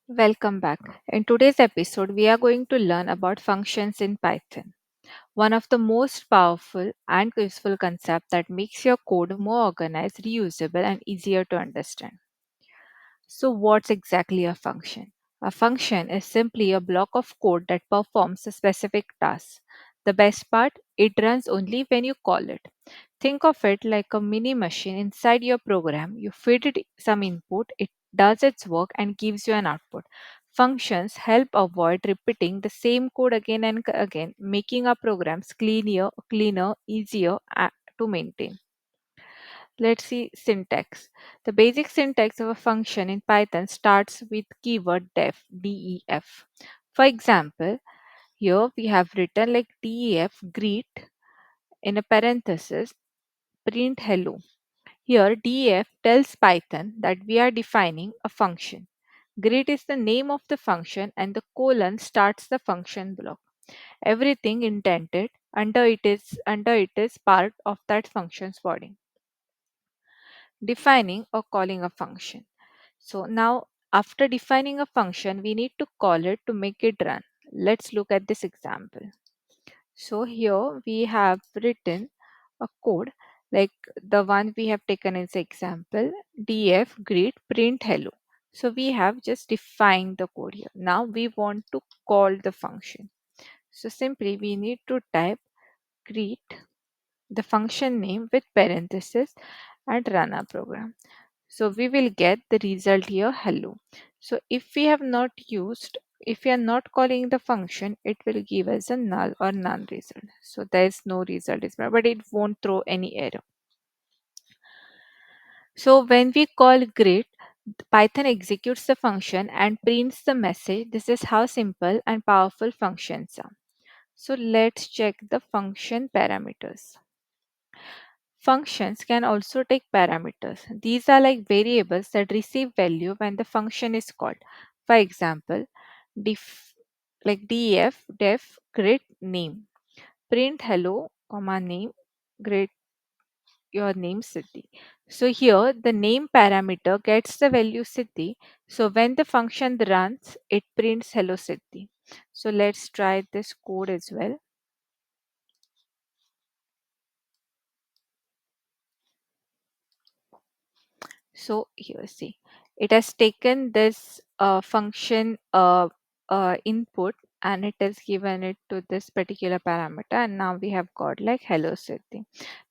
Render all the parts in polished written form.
Welcome back. In today's episode, we are going to learn about functions in Python, one of the most powerful and useful concepts that makes your code more organized, reusable, and easier to understand. So, what's exactly a function? A function is simply a block of code that performs a specific task. The best part, it runs only when you call it. Think of it like a mini machine inside your program. You feed it some input, it does its work and gives you an output. Functions help avoid repeating the same code again and again, making our programs cleaner, easier to maintain. Let's see syntax. The basic syntax of a function in Python starts with keyword def. For example, here we have written like def greet in a parenthesis print hello. Here def tells Python that we are defining a function. Greet is the name of the function and the colon starts the function block. Everything indented under it is part of that function's body. Defining or calling a function. So now after defining a function, we need to call it to make it run. Let's look at this example. So here we have written a code like the one we have taken as example df greet print hello. So we have just defined the code here. Now we want to call the function. So simply we need to type greet the function name with parenthesis and run our program. So we will get the result here hello. So if we are not calling the function, it will give us a null or none result. So there is no result, but it won't throw any error. So when we call grid, Python executes the function and prints the message. This is how simple and powerful functions are. So let's check the function parameters. Functions can also take parameters. These are like variables that receive value when the function is called. For example, def def grid name, print hello comma name grid your name city. So here the name parameter gets the value city. So when the function runs, it prints hello city. So let's try this code as well. So here, see, it has taken this function input and it has given it to this particular parameter, and now we have got like hello city.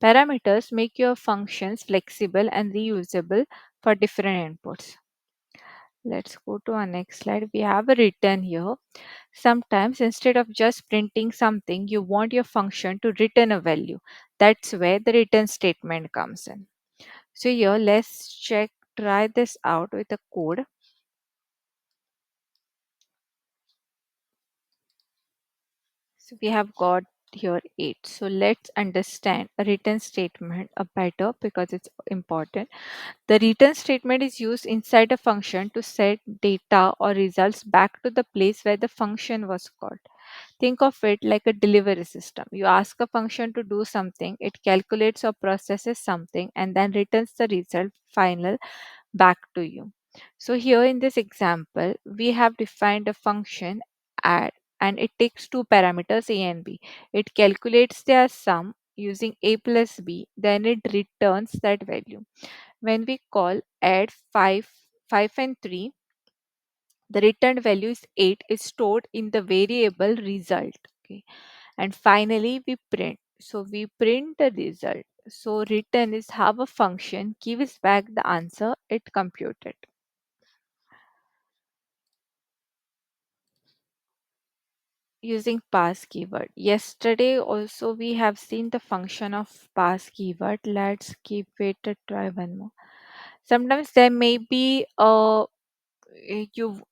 Parameters make your functions flexible and reusable for different inputs. Let's go to our next slide. We have a return here. Sometimes instead of just printing something, you want your function to return a value. That's where the return statement comes in. So here, try this out with a code. So we have got here 8. So let's understand a return statement a better because it's important. The return statement is used inside a function to set data or results back to the place where the function was called. Think of it like a delivery system. You ask a function to do something, it calculates or processes something, and then returns the result final back to you. So here in this example, we have defined a function add and it takes two parameters a and b. It calculates their sum using a plus b, then it returns that value. When we call add 5 and 3, the returned value is 8 is stored in the variable result. Okay. And finally we print. So we print the result. So return is how a function gives back the answer it computed. Using pass keyword. Yesterday also we have seen the function of pass keyword. Let's give it a try one more. Sometimes there may be a you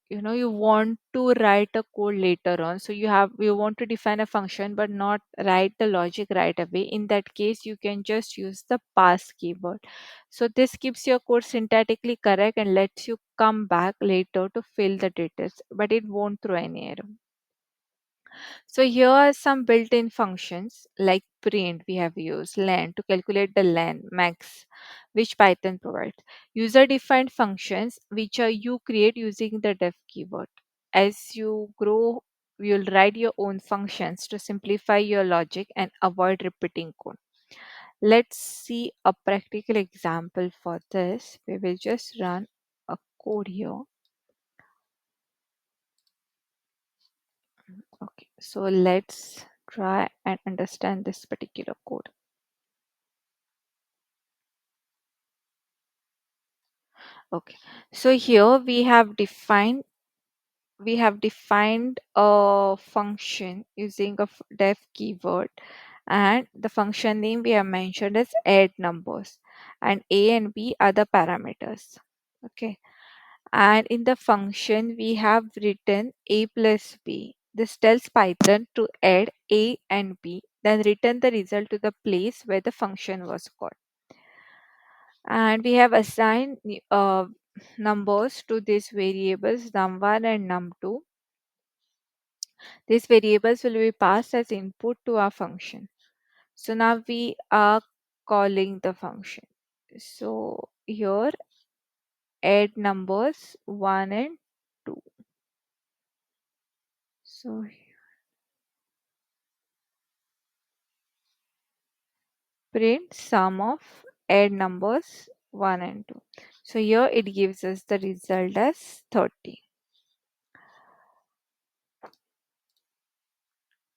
want to write a code later on, so you want to define a function but not write the logic right away. In that case you can just use the pass keyword. So this keeps your code syntactically correct and lets you come back later to fill the details, but it won't throw any error. So here are some built-in functions like print we have used, len to calculate the len max, which Python provides. User-defined functions which are you create using the def keyword. As you grow, you'll write your own functions to simplify your logic and avoid repeating code. Let's see a practical example for this. We will just run a code here. Okay, so let's try and understand this particular code. Okay, so here we have defined a function using a def keyword, and the function name we have mentioned is add numbers, and a and b are the parameters. Okay, and in the function we have written a plus b. This tells Python to add a and b, then return the result to the place where the function was called. And we have assigned numbers to these variables num1 and num2. These variables will be passed as input to our function. So now we are calling the function. So here add numbers 1 and 2. So print sum of add numbers 1 and 2. So here it gives us the result as 30.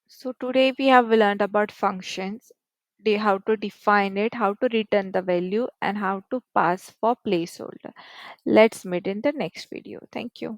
So today we have learned about functions, how to define it, how to return the value, and how to pass for placeholder. Let's meet in the next video. Thank you.